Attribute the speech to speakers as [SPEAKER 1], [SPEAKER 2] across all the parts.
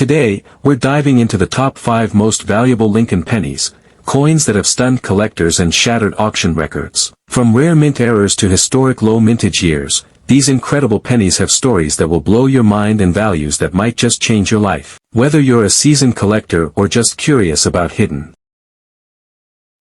[SPEAKER 1] Today, we're diving into the top 5 most valuable Lincoln pennies, coins that have stunned collectors and shattered auction records. From rare mint errors to historic low mintage years, these incredible pennies have stories that will blow your mind and values that might just change your life. Whether you're a seasoned collector or just curious about hidden.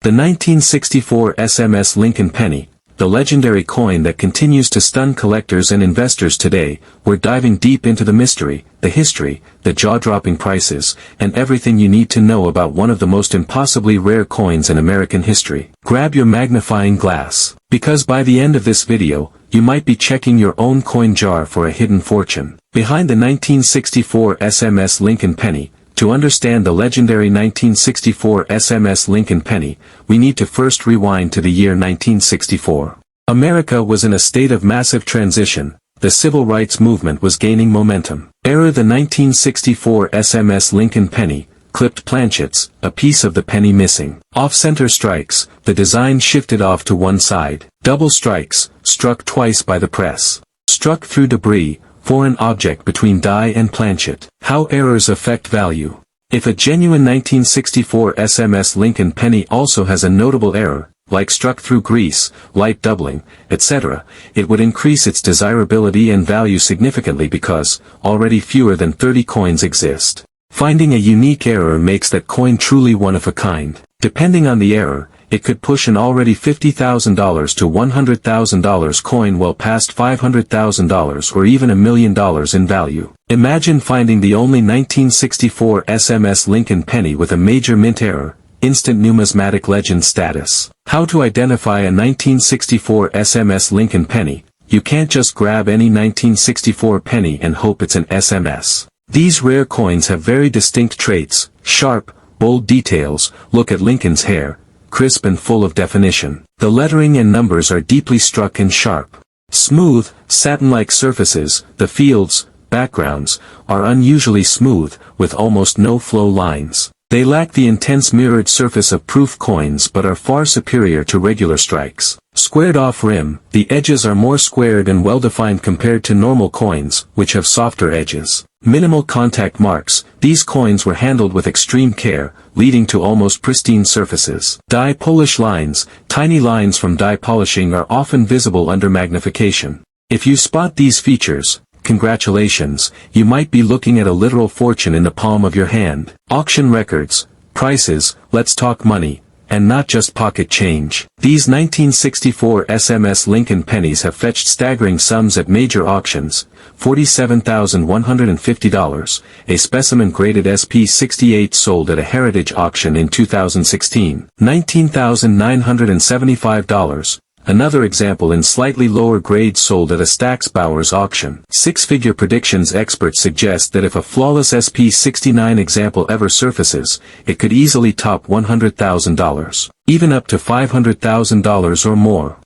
[SPEAKER 1] The 1964 SMS Lincoln Penny, the legendary coin that continues to stun collectors and investors today. We're diving deep into the mystery, the history, the jaw-dropping prices, and everything you need to know about one of the most impossibly rare coins in American history. Grab your magnifying glass, because by the end of this video, you might be checking your own coin jar for a hidden fortune. Behind the 1964 SMS Lincoln Penny. To understand the legendary 1964 SMS Lincoln Penny, we need to first rewind to the year 1964. America was in a state of massive transition. The civil rights movement was gaining momentum. The 1964 SMS Lincoln Penny, clipped planchets, a piece of the penny missing. Off-center strikes, the design shifted off to one side. Double strikes, struck twice by the press. Struck through debris, foreign object between die and planchet. How errors affect value. If a genuine 1964 SMS Lincoln Penny also has a notable error, like struck through grease, light doubling, etc., it would increase its desirability and value significantly because, already fewer than 30 coins exist. Finding a unique error makes that coin truly one of a kind. Depending on the error, it could push an already $50,000 to $100,000 coin well past $500,000 or even $1 million in value. Imagine finding the only 1964 SMS Lincoln Penny with a major mint error, instant numismatic legend status. How to identify a 1964 SMS Lincoln Penny? You can't just grab any 1964 penny and hope it's an SMS. These rare coins have very distinct traits: sharp, bold details. Look at Lincoln's hair. Crisp and full of definition. The lettering and numbers are deeply struck and sharp. Smooth, satin-like surfaces. The fields, backgrounds, are unusually smooth, with almost no flow lines. They lack the intense mirrored surface of proof coins but are far superior to regular strikes. Squared off rim. The edges are more squared and well-defined compared to normal coins, which have softer edges. Minimal contact marks. These coins were handled with extreme care, leading to almost pristine surfaces. Die polish lines. Tiny lines from die polishing are often visible under magnification. If you spot these features, congratulations, you might be looking at a literal fortune in the palm of your hand. Auction records. Prices. Let's talk money, and not just pocket change. These 1964 SMS Lincoln pennies have fetched staggering sums at major auctions. $47,150, a specimen graded SP68 sold at a heritage auction in 2016. $19,975. Another example in slightly lower grade sold at a Stack's Bowers auction. Six-figure predictions. Experts suggest that if a flawless SP69 example ever surfaces, it could easily top $100,000, even up to $500,000 or more.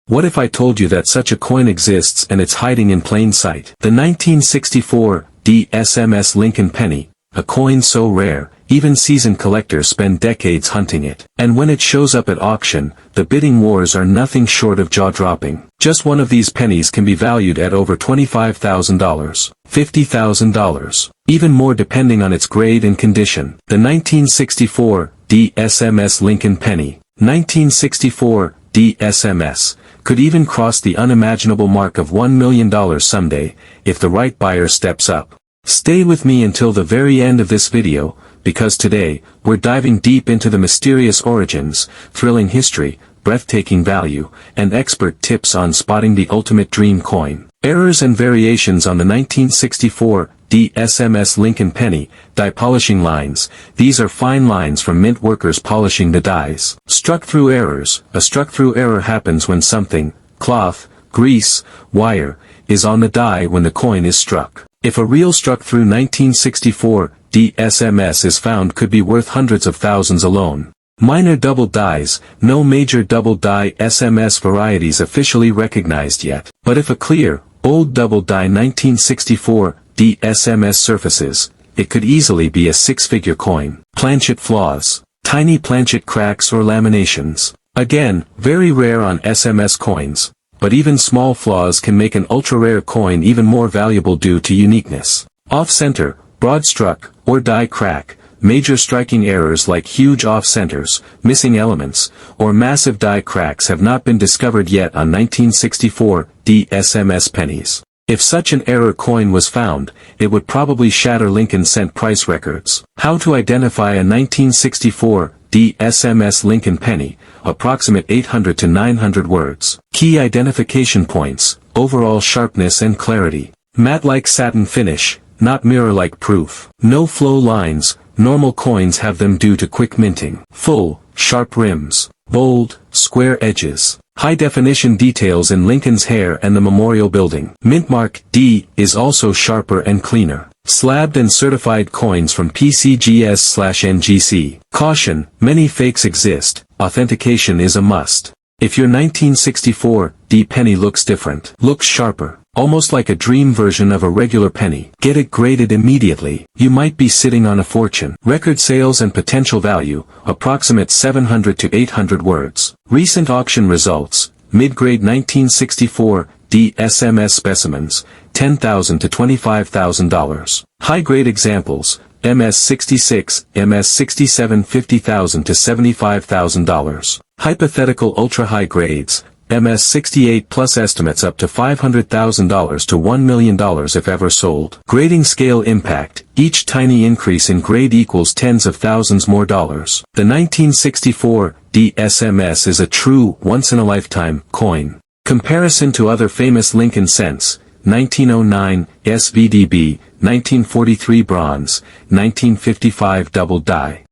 [SPEAKER 1] What if I told you that such a coin exists and it's hiding in plain sight? The 1964 SMS Lincoln Penny, a coin so rare, even seasoned collectors spend decades hunting it. And when it shows up at auction, the bidding wars are nothing short of jaw-dropping. Just one of these pennies can be valued at over $25,000, $50,000, even more depending on its grade and condition. The 1964 SMS Lincoln Penny, 1964 SMS, could even cross the unimaginable mark of $1 million someday, if the right buyer steps up. Stay with me until the very end of this video, because today, we're diving deep into the mysterious origins, thrilling history, breathtaking value, and expert tips on spotting the ultimate dream coin. Errors and variations on the 1964 SMS Lincoln Penny. Die polishing lines. These are fine lines from mint workers polishing the dies. Struck through errors. A struck through error happens when something, cloth, grease, wire, is on the die when the coin is struck. If a real struck through 1964 SMS is found, could be worth hundreds of thousands alone. Minor double dies. No major double die SMS varieties officially recognized yet. But if a clear, old double die 1964 SMS surfaces, it could easily be a six-figure coin. Planchet flaws. Tiny planchet cracks or laminations. Again, very rare on SMS coins, but even small flaws can make an ultra-rare coin even more valuable due to uniqueness. Off-center, broad struck, or die crack. Major striking errors like huge off-centers, missing elements, or massive die cracks have not been discovered yet on 1964 SMS pennies. If such an error coin was found, it would probably shatter Lincoln cent price records. How to identify a 1964 SMS Lincoln Penny, approximate 800 to 900 words. Key identification points, overall sharpness and clarity. Matte-like satin finish, not mirror-like proof. No flow lines, normal coins have them due to quick minting. Full, sharp rims. Bold, square edges. High-definition details in Lincoln's hair and the Memorial Building. Mint mark D is also sharper and cleaner. Slabbed and certified coins from PCGS/NGC. Caution, many fakes exist, authentication is a must. If your 1964 penny looks different, looks sharper, almost like a dream version of a regular penny, get it graded immediately. You might be sitting on a fortune. Record sales and potential value, approximate 700 to 800 words. Recent auction results, mid-grade 1964 SMS specimens, $10,000 to $25,000. High-grade examples, MS66, MS67 $50,000 to $75,000. Hypothetical ultra-high grades, MS68 plus estimates up to $500,000 to $1 million if ever sold. Grading scale impact, each tiny increase in grade equals tens of thousands more dollars. The 1964 SMS is a true once-in-a-lifetime coin. Comparison to other famous Lincoln cents, 1909 SVDB, 1943 bronze, 1955 double die.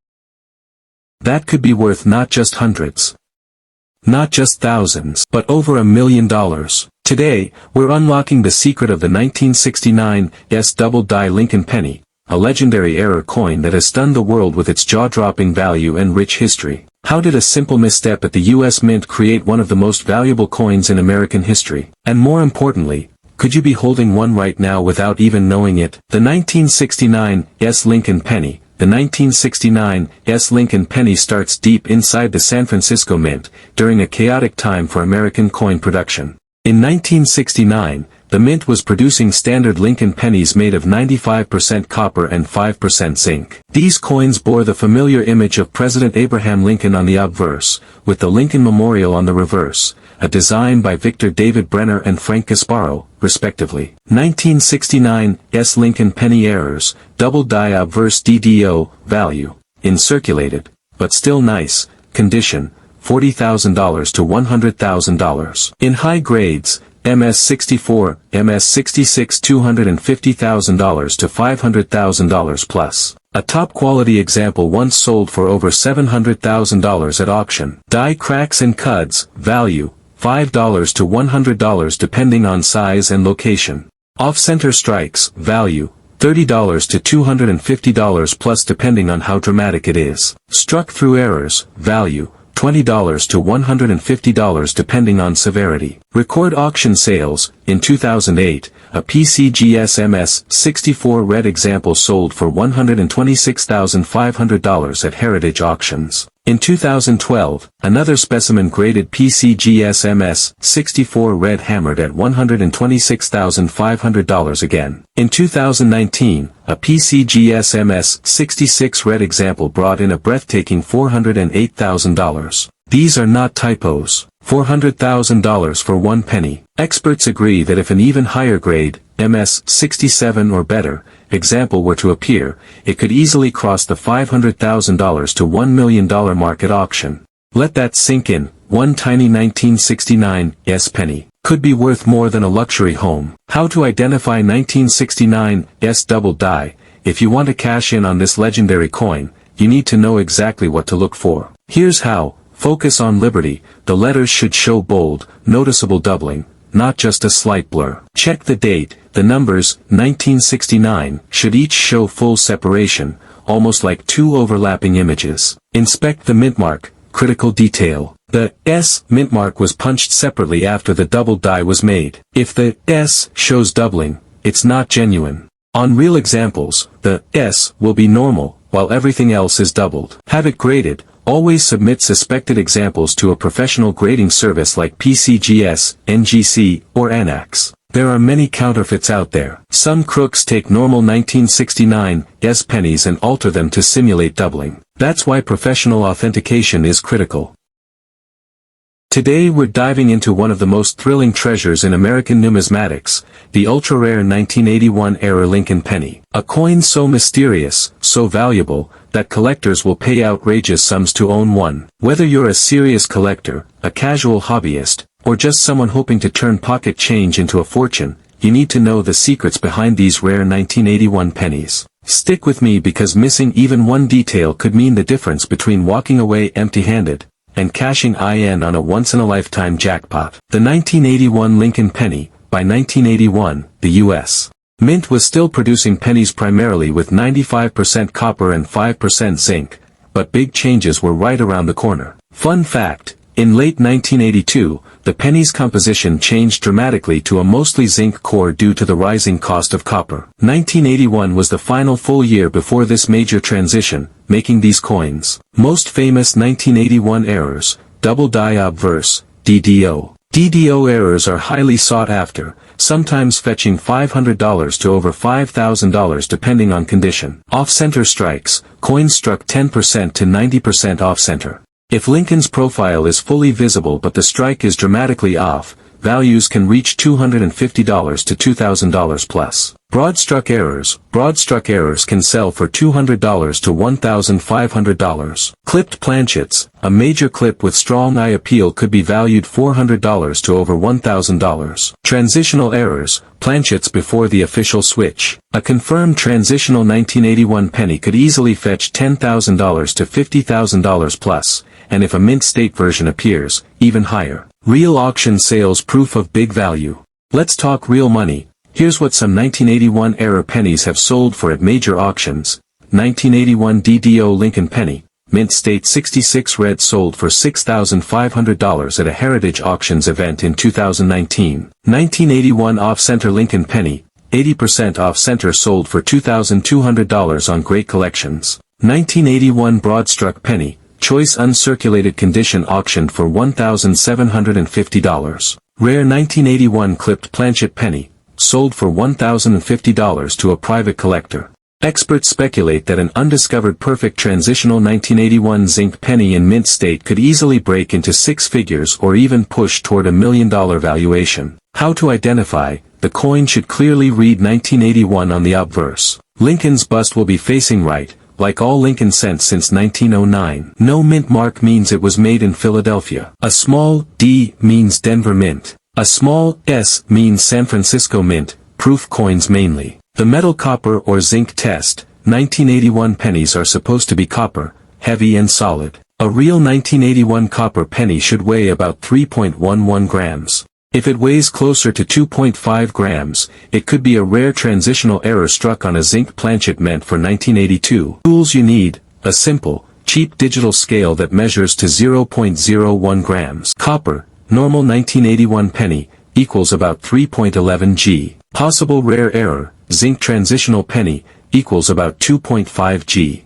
[SPEAKER 1] That could be worth not just hundreds, not just thousands, but over $1 million. Today, we're unlocking the secret of the 1969 double die Lincoln Penny, a legendary error coin that has stunned the world with its jaw-dropping value and rich history. How did a simple misstep at the U.S. Mint create one of the most valuable coins in American history? And more importantly, could you be holding one right now without even knowing it? The 1969 Lincoln Penny. The 1969 Lincoln Penny starts deep inside the San Francisco Mint, during a chaotic time for American coin production. In 1969, the Mint was producing standard Lincoln pennies made of 95% copper and 5% zinc. These coins bore the familiar image of President Abraham Lincoln on the obverse, with the Lincoln Memorial on the reverse, a design by Victor David Brenner and Frank Gasparo, respectively. 1969 Lincoln Penny errors, double die obverse DDO, value, in circulated, but still nice, condition, $40,000 to $100,000. In high grades, MS64, MS66 $250,000 to $500,000 plus. A top-quality example once sold for over $700,000 at auction. Die cracks and cuds, value, $5 to $100 depending on size and location. Off-center strikes, value, $30 to $250 plus depending on how dramatic it is. Struck through errors, value, $20 to $150 depending on severity. Record auction sales, in 2008, a PCGS MS64 red example sold for $126,500 at Heritage Auctions. In 2012, another specimen graded PCGS MS64 red hammered at $126,500 again. In 2019, a PCGS MS66 red example brought in a breathtaking $408,000. These are not typos. $400,000 for one penny. Experts agree that if an even higher grade, MS67 or better, example were to appear, it could easily cross the $500,000 to $1 million mark at auction. Let that sink in. One tiny 1969 penny could be worth more than a luxury home. How to identify 1969 double die? If you want to cash in on this legendary coin, you need to know exactly what to look for. Here's how. Focus on Liberty. The letters should show bold, noticeable doubling, not just a slight blur. Check the date. The numbers, 1969, should each show full separation, almost like two overlapping images. Inspect the mint mark, critical detail. The S mint mark was punched separately after the double die was made. If the S shows doubling, it's not genuine. On real examples, the S will be normal, while everything else is doubled. Have it graded. Always submit suspected examples to a professional grading service like PCGS, NGC, or ANAX. There are many counterfeits out there. Some crooks take normal 1969 SMS pennies and alter them to simulate doubling. That's why professional authentication is critical. Today we're diving into one of the most thrilling treasures in American numismatics, the ultra-rare 1981-era Lincoln Penny. A coin so mysterious, so valuable, that collectors will pay outrageous sums to own one. Whether you're a serious collector, a casual hobbyist, or just someone hoping to turn pocket change into a fortune, you need to know the secrets behind these rare 1981 pennies. Stick with me because missing even one detail could mean the difference between walking away empty-handed and cashing in on a once-in-a-lifetime jackpot. The 1981 Lincoln Penny. By 1981, the U.S. Mint was still producing pennies primarily with 95% copper and 5% zinc, but big changes were right around the corner. Fun fact, in late 1982, the penny's composition changed dramatically to a mostly zinc core due to the rising cost of copper. 1981 was the final full year before this major transition, making these coins. Most famous 1981 errors, double die obverse, DDO. DDO errors are highly sought after, sometimes fetching $500 to over $5,000 depending on condition. Off-center strikes, coins struck 10% to 90% off-center. If Lincoln's profile is fully visible but the strike is dramatically off, values can reach $250 to $2,000 plus. Broad-struck errors can sell for $200 to $1,500. Clipped planchets, a major clip with strong eye appeal could be valued $400 to over $1,000. Transitional errors, planchets before the official switch. A confirmed transitional 1981 penny could easily fetch $10,000 to $50,000 plus, and if a mint state version appears, even higher. Real auction sales proof of big value. Let's talk real money. Here's what some 1981 era pennies have sold for at major auctions. 1981 DDO Lincoln Penny, mint state 66 red sold for $6,500 at a Heritage Auctions event in 2019. 1981 off-center Lincoln Penny, 80% off-center sold for $2,200 on Great Collections. 1981 broad-struck penny, choice uncirculated condition auctioned for $1,750. Rare 1981 clipped planchet penny, sold for $1,050 to a private collector. Experts speculate that an undiscovered perfect transitional 1981 zinc penny in mint state could easily break into six figures or even push toward $1 million valuation. How to identify? The coin should clearly read 1981 on the obverse. Lincoln's bust will be facing right, like all Lincoln cents since 1909. No mint mark means it was made in Philadelphia. A small D means Denver Mint. A small S means San Francisco Mint, proof coins mainly. The metal copper or zinc test, 1981 pennies are supposed to be copper, heavy and solid. A real 1981 copper penny should weigh about 3.11 grams. If it weighs closer to 2.5 grams, it could be a rare transitional error struck on a zinc planchet meant for 1982. Tools you need: a simple, cheap digital scale that measures to 0.01 grams. Copper, normal 1981 penny, equals about 3.11 G. Possible rare error, zinc transitional penny, equals about 2.5 G.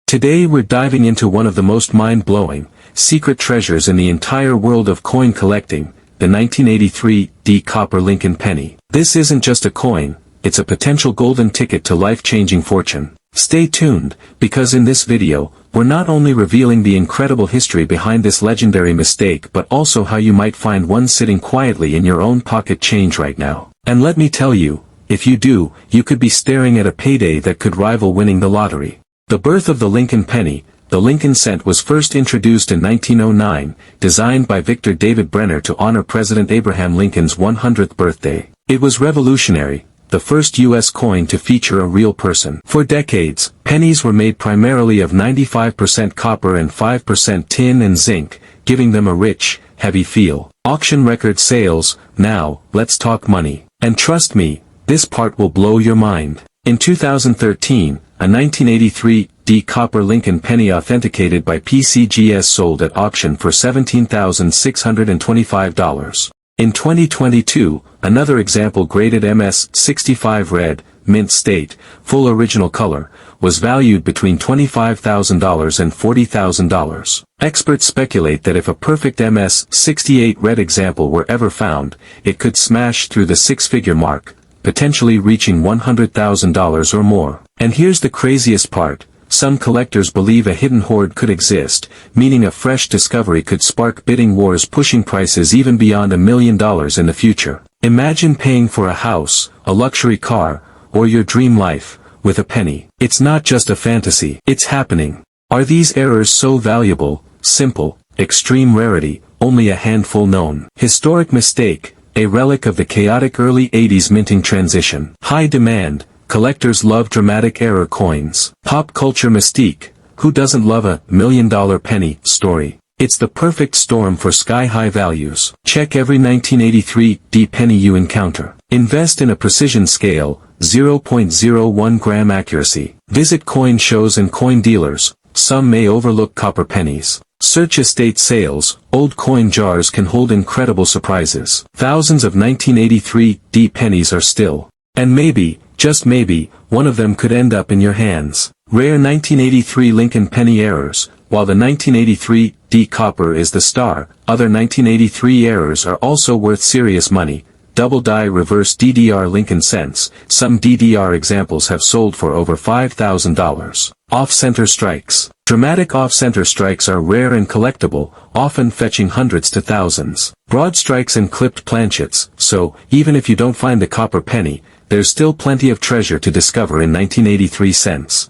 [SPEAKER 1] Today we're diving into one of the most mind-blowing, secret treasures in the entire world of coin collecting, the 1983 D Copper Lincoln Penny. This isn't just a coin, it's a potential golden ticket to life-changing fortune. Stay tuned, because in this video, we're not only revealing the incredible history behind this legendary mistake but also how you might find one sitting quietly in your own pocket change right now. And let me tell you, if you do, you could be staring at a payday that could rival winning the lottery. The birth of the Lincoln Penny. The Lincoln cent was first introduced in 1909, designed by Victor David Brenner to honor President Abraham Lincoln's 100th birthday. It was revolutionary, the first U.S. coin to feature a real person. For decades, pennies were made primarily of 95% copper and 5% tin and zinc, giving them a rich, heavy feel. Auction record sales. Now, let's talk money. And trust me, this part will blow your mind. In 2013, a 1983 D Copper Lincoln Penny authenticated by PCGS sold at auction for $17,625. In 2022, another example graded MS 65 red, mint state, full original color, was valued between $25,000 and $40,000. Experts speculate that if a perfect MS-68 red example were ever found, it could smash through the six-figure mark, potentially reaching $100,000 or more. And here's the craziest part. Some collectors believe a hidden hoard could exist, meaning a fresh discovery could spark bidding wars pushing prices even beyond $1 million in the future. Imagine paying for a house, a luxury car, or your dream life, with a penny. It's not just a fantasy, it's happening. Are these errors so valuable, simple, extreme rarity, only a handful known? Historic mistake, a relic of the chaotic early 80s minting transition. High demand, collectors love dramatic error coins. Pop culture mystique, who doesn't love a $1 million penny story? It's the perfect storm for sky-high values. Check every 1983 penny you encounter. Invest in a precision scale, 0.01 gram accuracy. Visit coin shows and coin dealers. Some may overlook copper pennies. Search estate sales. Old coin jars can hold incredible surprises. Thousands of 1983 pennies are still. And maybe, just maybe, one of them could end up in your hands. Rare 1983 Lincoln Penny errors. While the 1983 copper is the star, other 1983 errors are also worth serious money. Double die reverse DDR Lincoln cents. Some DDR examples have sold for over $5,000. Off-center strikes. Dramatic off-center strikes are rare and collectible, often fetching hundreds to thousands. Broad strikes and clipped planchets, so, even if you don't find the copper penny, there's still plenty of treasure to discover in 1983 cents.